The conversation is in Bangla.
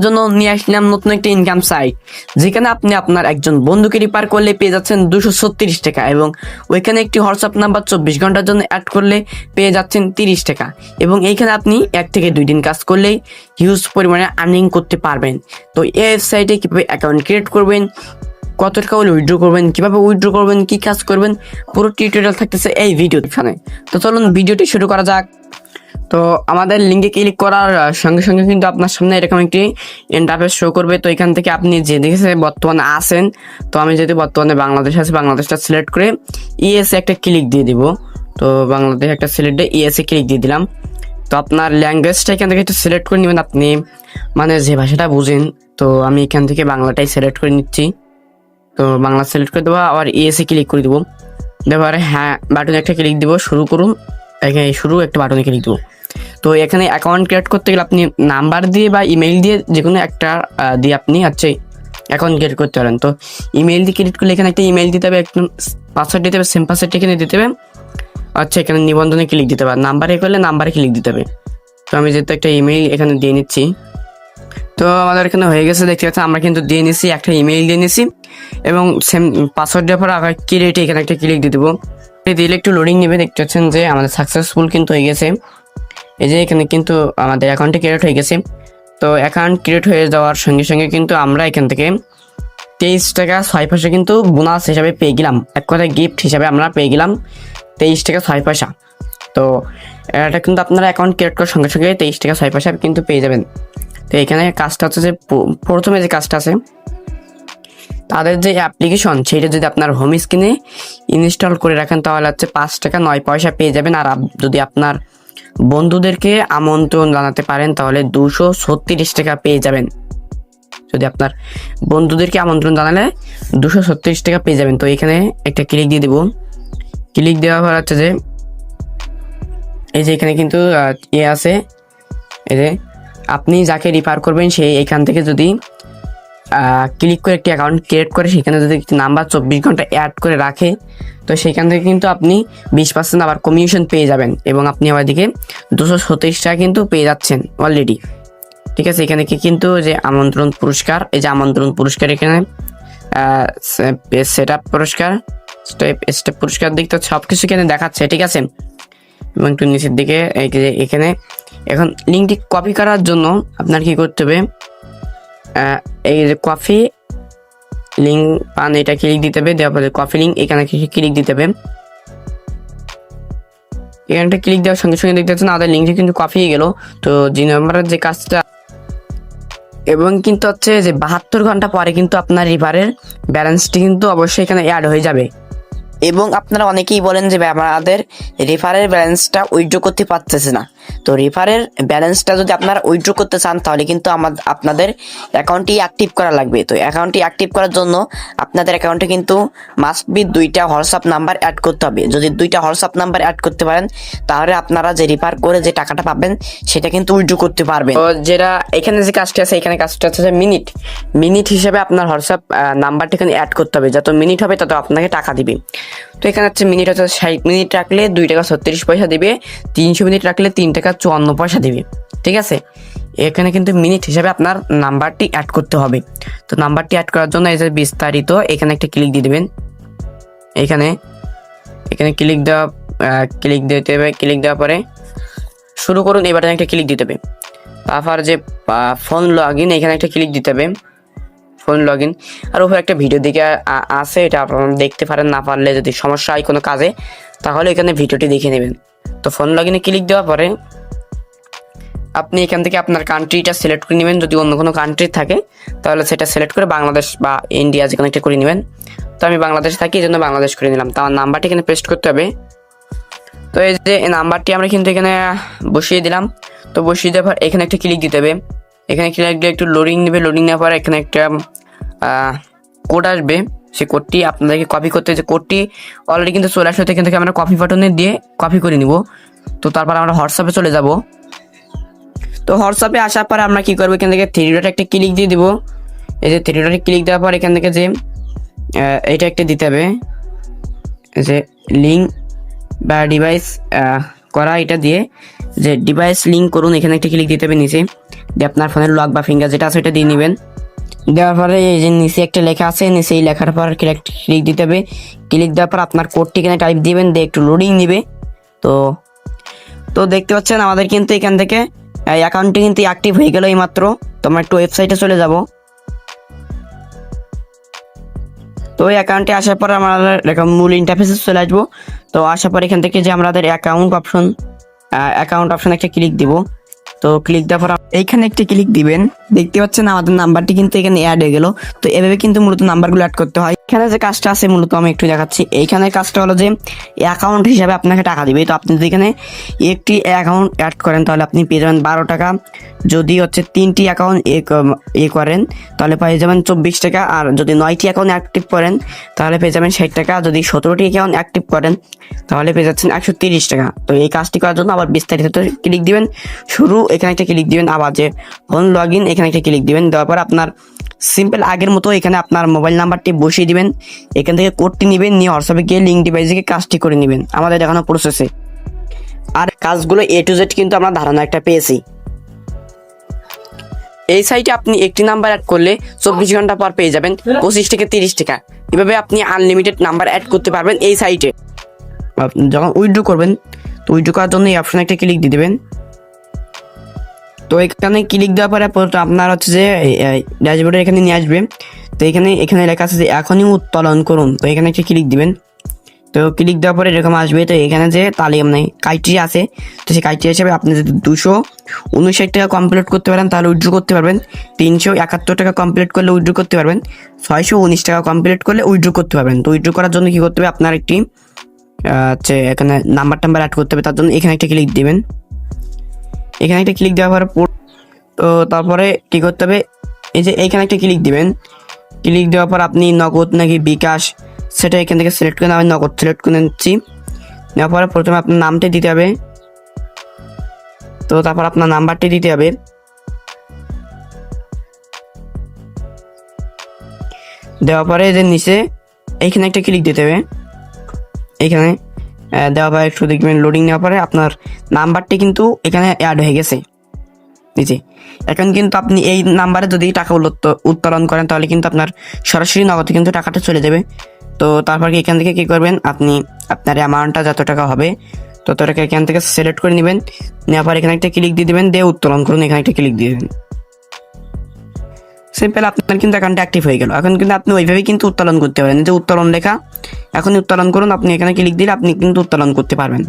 জন্য নিয়ে আসলাম নতুন একটা ইনকাম সাইট, যেখানে আপনি আপনার একজন বন্ধুকে রিফার করলে পেয়ে যাচ্ছেন 236 টাকা, এবং ওইখানে একটি হোয়াটসঅ্যাপ নাম্বার 24 ঘন্টার জন্য অ্যাড করলে পেয়ে যাচ্ছেন 30 টাকা। এবং এইখানে আপনি 1 থেকে 2 দিন কাজ করলেই হিউজ পরিমাণে আর্নিং করতে পারবেন। তো এই ওয়েবসাইটে কীভাবে অ্যাকাউন্ট ক্রিয়েট করবেন, কত টাকা হলে উইথড্র করবেন, কিভাবে উইথড্র করবেন, কি কাজ করবেন, পুরো টিউটোরিয়াল থাকতেছে এই ভিডিওখানে। তো চলুন ভিডিওটি শুরু করা যাক। তো আমাদের লিঙ্কে ক্লিক করার সঙ্গে সঙ্গে কিন্তু আপনার সামনে এরকম একটি ইন্টারফেস শো করবে। তো এখান থেকে আপনি যে দেশে বর্তমানে আছেন, তো আমি যদি বর্তমানে বাংলাদেশ আছে, বাংলাদেশটা সিলেক্ট করে ইএসএ একটা ক্লিক দিয়ে দিব। তো বাংলাদেশ একটা সিলেক্ট দিয়ে ইএসএ ক্লিক দিয়ে দিলাম। তো আপনার ল্যাঙ্গুয়েজটা এখান থেকে একটু সিলেক্ট করে নেবেন, আপনি মানে যে ভাষাটা বুঝেন। তো আমি এখান থেকে বাংলাটাই সিলেক্ট করে নিচ্ছি। তো বাংলা সিলেক্ট করে দেবো, আবার ইএসএ ক্লিক করে দেবো। দেওয়ার হ্যাঁ বাটনে একটা ক্লিক দিব, শুরু করুন। এখানে শুরু একটা বাটনে ক্লিক দেবো। তো এখানে অ্যাকাউন্ট ক্রিয়েট করতে গেলে আপনি নাম্বার দিয়ে বা ইমেইল দিয়ে যে কোনো একটা দিয়ে আপনি হচ্ছে অ্যাকাউন্ট ক্রিয়েট করতে পারেন। তো ইমেইল দিয়ে ক্রিয়েট করলে এখানে একটা ইমেইল দিতে হবে, একদম পাসওয়ার্ড দিতে হবে, সেম পাসওয়ার্ড এখানে দিতে হবে। আচ্ছা, এখানে নিবন্ধনে ক্লিক দিতে হবে, নাম্বারে করলে নাম্বারে ক্লিক দিতে হবে। তো আমি যেহেতু একটা ইমেইল এখানে দিয়ে নিচ্ছি, তো আমাদের এখানে হয়ে গেছে, দেখতে পাচ্ছেন আমরা কিন্তু দিয়ে নিচ্ছি, একটা ইমেইল দিয়ে নিচ্ছি এবং সেম পাসওয়ার্ড দেওয়ার পর আবার ক্রিয়েটে এখানে একটা ক্লিক দিয়ে দেবো। দিলে একটু লোডিং নেবে, দেখতে পাচ্ছেন যে আমাদের সাকসেসফুল কিন্তু হয়ে গেছে। এই যে এখানে কিন্তু আমাদের অ্যাকাউন্টে ক্রিয়েট হয়ে গেছে। তো অ্যাকাউন্ট ক্রিয়েট হয়ে যাওয়ার সঙ্গে সঙ্গে কিন্তু আমরা এখান থেকে 23 টাকা 6 পয়সা কিন্তু বোনাস হিসাবে পেয়ে গেলাম, এক কথায় গিফট হিসাবে আমরা পেয়ে গেলাম 23 টাকা 6 পয়সা। তো এটা কিন্তু আপনারা অ্যাকাউন্ট ক্রিয়েট করার সঙ্গে সঙ্গে 23 টাকা 6 পয়সা কিন্তু পেয়ে যাবেন। তো এখানে কাজটা হচ্ছে যে প্রথমে যে কাজটা আছে, তাদের যে অ্যাপ্লিকেশন সেটা যদি আপনার হোম স্ক্রিনে ইনস্টল করে রাখেন তাহলে হচ্ছে 5 টাকা 9 পয়সা পেয়ে যাবেন। আর যদি আপনার বন্ধুদেরকে আমন্ত্রণ জানাতে পারেন তাহলে 236 টাকা পেয়ে যাবেন। যদি আপনার বন্ধুদেরকে আমন্ত্রণ জানালে 236 টাকা পেয়ে যাবেন। তো এখানে একটা ক্লিক দিয়ে দিব। ক্লিক দেওয়ার পর হচ্ছে যে এই যে এখানে কিন্তু আছে, এই যে আপনি যাকে রিফার করবেন সেই এখান থেকে যদি ক্লিক করে একটি অ্যাকাউন্ট ক্রিয়েট করে সেখানে যদি নাম্বার 24 ঘন্টা অ্যাড করে রাখে, তো সেখান থেকে কিন্তু আপনি 20% আবার কমিশন পেয়ে যাবেন, এবং আপনি আবার দিকে 236 টাকা কিন্তু পেয়ে যাচ্ছেন অলরেডি। ঠিক আছে, এখানে কি কিন্তু যে আমন্ত্রণ পুরস্কার, এই যে আমন্ত্রণ পুরস্কার, এখানে সেট আপ পুরস্কার, স্টেপ পুরস্কার দেখতে সব কিছু এখানে দেখাচ্ছে। ঠিক আছে, এবং একটু নিচের দিকে এখানে এখন লিঙ্কটি কপি করার জন্য আপনার কি করতে হবে, এই যে কপি লিঙ্ক পান এটা ক্লিক দিতে হবে, দেওয়ার পরে কপি লিঙ্ক এখানে ক্লিক দিতে হবে। এখানটা ক্লিক দেওয়ার সঙ্গে সঙ্গে দেখতে পাচ্ছেন আমাদের লিঙ্কটি কিন্তু কপি হয়ে গেল। তো যে নাম্বারের যে কাজটা, এবং কিন্তু হচ্ছে যে 72 ঘন্টা পরে কিন্তু আপনার রিফারের ব্যালেন্সটি কিন্তু অবশ্যই এখানে অ্যাড হয়ে যাবে। এবং আপনারা অনেকেই বলেন যে আমাদের রেফারের ব্যালেন্সটা উইথড্র করতে পারতেছে না। তো রেফারের ব্যালেন্সটা যদি আপনারা উইথড্র করতে চান তাহলে কিন্তু আপনাদের অ্যাকাউন্টটি অ্যাক্টিভ করা লাগবে। তো অ্যাকাউন্টটি অ্যাক্টিভ করার জন্য আপনাদের অ্যাকাউন্টে কিন্তু মাস্ট বি 2টা হোয়াটসঅ্যাপ নাম্বার অ্যাড করতে হবে। যদি 2টা হোয়াটসঅ্যাপ নাম্বার অ্যাড করতে পারেন তাহলে আপনারা যে রিফার করে যে টাকাটা পাবেন সেটা কিন্তু উইথড্র করতে পারবেন। তো যেটা এখানে যে কাজটা আছে, এখানে কাজটা হচ্ছে মিনিট হিসেবে আপনার হোয়াটসঅ্যাপ নাম্বারটা এখানে অ্যাড করতে হবে। যত মিনিট হবে তত আপনাকে টাকা দিবে। তো এখানে হচ্ছে মিনিট হচ্ছে 60 মিনিট রাখলে 2 টাকা 36 পয়সা দিবে, 300 মিনিট রাখলে 3 টাকা 54 পয়সা দিবে। ঠিক আছে, এখানে কিন্তু মিনিট হিসাবে আপনার নাম্বারটি অ্যাড করতে হবে। তো নাম্বারটি অ্যাড করার জন্য এই যে বিস্তারিত এখানে একটা ক্লিক দিয়ে দেবেন। এখানে ক্লিক দিতে হবে। ক্লিক দেওয়ার পরে শুরু করুন, এই বাটনে একটা ক্লিক দিতে হবে। তারপর যে ফোন লগ ইন এখানে একটা ক্লিক দিতে হবে, ফোন লগ ইন। আর উপরে একটা ভিডিও দিকে আছে, এটা আপনারা দেখতে পারেন, না পারলে যদি সমস্যা হয় কোনো কাজে তাহলে এখানে ভিডিওটি দেখে নেবেন। তো ফোন লগ ইনে ক্লিক দেওয়ার পরে আপনি এখান থেকে আপনার কান্ট্রিটা সিলেক্ট করে নেবেন। যদি অন্য কোনো কান্ট্রি থাকে তাহলে সেটা সিলেক্ট করে বাংলাদেশ বা ইন্ডিয়া যে কোনো একটা করে নেবেন। তো আমি বাংলাদেশে থাকি, এই জন্য বাংলাদেশ করে নিলাম। তো আমার নাম্বারটি এখানে পেস্ট করতে হবে। তো এই যে নাম্বারটি আমরা কিন্তু এখানে বসিয়ে দিলাম। তো বসিয়ে দেওয়ার পর এখানে একটা ক্লিক দিতে হবে। এখানে ক্লিক দিয়ে একটু লোডিং নেবে, লোডিং নেওয়ার পর এখানে একটা কোড আসবে, সেই কোডটি আপনাদেরকে কপি করতে, যে কোডটি অলরেডি কিন্তু চলে আসবে। এখান থেকে আমরা কপি বাটনে দিয়ে কপি করে নিব। তো তারপর আমরা হোয়াটসঅ্যাপে চলে যাব। তো হোয়াটসঅ্যাপে আসার পর আমরা কি করবো, এখান থেকে 3 ডট একটা ক্লিক দিয়ে দিব। এই যে 3 ডটে ক্লিক দেওয়ার পর এখান থেকে যে এইটা একটা দিতে হবে, যে লিঙ্ক বা ডিভাইস করা, এটা দিয়ে যে ডিভাইস লিঙ্ক করুন এখানে একটা ক্লিক দিতে হবে নিচে। দিয়ে আপনার ফোনের লক বা ফিঙ্গার যেটা আছে ওটা দিয়ে নেবেন। দেওয়ার পরে এই যে নিচে একটা লেখা আছে, নিচে এই লেখার পর ক্লিক দিতে হবে। ক্লিক দেওয়ার পর আপনার কোডটি এখানে টাইপ দিবেন, দিয়ে একটু লোডিং নেবে। তো তো দেখতে পাচ্ছেন আমাদের কিন্তু এখান থেকে অ্যাকাউন্টটি কিন্তু অ্যাক্টিভ হয়ে গেল এইমাত্র। তো আমরা একটু ওয়েবসাইটে চলে যাব। তো এই অ্যাকাউন্টে আসার পর আমরা এরকম মূল ইন্টারফেসে চলে আসবো। তো আসার পর এখান থেকে যে আমাদের অ্যাকাউন্ট অপশন একটা ক্লিক দিব। তো ক্লিক দেওয়ার পর এইখানে একটি ক্লিক দিবেন। দেখতে পাচ্ছেন আমাদের নাম্বারটি কিন্তু এখানে অ্যাড হয়ে গেল। তো এভাবে কিন্তু মূলত নাম্বারগুলো অ্যাড করতে হয়। এখানে যে কাজটা আছে মূলত আমি একটু দেখাচ্ছি। এইখানে কাজটা হলো যে অ্যাকাউন্ট হিসাবে আপনাকে টাকা দিবে। তো আপনি যদি এখানে একটি অ্যাকাউন্ট অ্যাড করেন তাহলে আপনি পেয়ে যাবেন 12 টাকা। যদি হচ্ছে 3টি অ্যাকাউন্ট করেন তাহলে পেয়ে যাবেন 24 টাকা। আর যদি 9টি অ্যাকাউন্ট অ্যাক্টিভ করেন তাহলে পেয়ে যাবেন 60 টাকা। যদি 17টি অ্যাকাউন্ট অ্যাক্টিভ করেন তাহলে পেয়ে যাচ্ছেন 130 টাকা। তো এই কাজটি করার জন্য আবার বিস্তারিত ক্লিক দিবেন। শুরু এখানে একটা ক্লিক দিবেন, আবার যে ফোন লগ ইন এখানে একটা ক্লিক দিবেন। দেওয়ার পর আপনার সিম্পল আগের মতো এখানে আপনার মোবাইল নাম্বারটি বসিয়ে দিবেন। এখান থেকে কোডটি নেবেন, নিয়ে হোয়াটসঅ্যাপে গিয়ে লিঙ্ক ডিভাইসে কাজটি করে নেবেন আমাদের দেখানো প্রসেসে। আর কাজগুলো A to Z কিন্তু আমরা ধারণা একটা পেয়েছি। এই সাইটে আপনি একটি নাম্বার অ্যাড করলে 24 ঘন্টা পর পেয়ে যাবেন 25 থেকে 30 টাকা। এভাবে আপনি আনলিমিটেড নাম্বার অ্যাড করতে পারবেন এই সাইটে। যখন উইথড্র করবেন, তো উইথড্র করার জন্য এই অপশনে একটা ক্লিক দিয়ে দেবেন। তো এখানে ক্লিক দেওয়ার পরে আপনার হচ্ছে যে ড্যাশবোর্ডে এখানে নিয়ে আসবে। তো এখানে লেখা আছে যে এখনই উত্তোলন করুন। তো এখানে একটা ক্লিক দিবেন। তো ক্লিক দেওয়ার পরে এরকম আসবে। তো এখানে যে মানে ক্রাইটেরিয়া আছে, তো সেই ক্রাইটেরিয়া হিসাবে আপনি যদি 259 টাকা কমপ্লিট করতে পারেন তাহলে উইথড্র করতে পারবেন। 371 টাকা কমপ্লিট করলে উইথড্র করতে পারবেন। 619 টাকা কমপ্লিট করলে উইথড্র করতে পারবেন। তো উইথড্র করার জন্য কি করতে হবে, আপনার একটি হচ্ছে এখানে নাম্বার অ্যাড করতে হবে। তার জন্য এখানে একটা ক্লিক দিবেন। এখানে একটা ক্লিক দেওয়ার পর তো তারপরে কি করতে হবে, এই যে এইখানে একটা ক্লিক দিবেন। ক্লিক দেওয়ার পর আপনি নগদ নাকি বিকাশ সেটা এখান থেকে সিলেক্ট করে আমি নগদ সিলেক্ট করে নিচ্ছি। নেওয়ার পরে প্রথমে আপনার নামটি দিতে হবে। তো তারপর আপনার নাম্বারটি দিতে হবে। দেওয়ার পরে যে নিচে এইখানে একটা ক্লিক দিতে হবে। এইখানে দেওয়ার পরে একটু দেখবেন লোডিং নেওয়ার পরে আপনার নাম্বারটি কিন্তু এখানে অ্যাড হয়ে গেছে নিচে। এখন কিন্তু আপনি এই নাম্বারে যদি টাকা উত্তোলন করেন তাহলে কিন্তু আপনার সরাসরি নগদে কিন্তু টাকাটা চলে যাবে। তো তারপর এখান থেকে কি করবেন, আপনি আপনার অ্যামাউন্টটা যত টাকা হবে তত টাকা এখান থেকে সিলেক্ট করে নেবেন। নেওয়ার পর এখানে একটা ক্লিক দিয়ে দেবেন, দিয়ে উত্তোলন করুন এখানে একটা ক্লিক দিয়ে দেবেন। সিম্পল, আপনার কিন্তু অ্যাকাউন্ট অ্যাক্টিভ হয়ে গেল। এখন কিন্তু আপনি ওইভাবেই কিন্তু উত্তোলন করতে পারেন। যে উত্তোলন লেখা এখনই উত্তোলন করুন, আপনি এখানে ক্লিক দিলে আপনি কিন্তু উত্তোলন করতে পারবেন।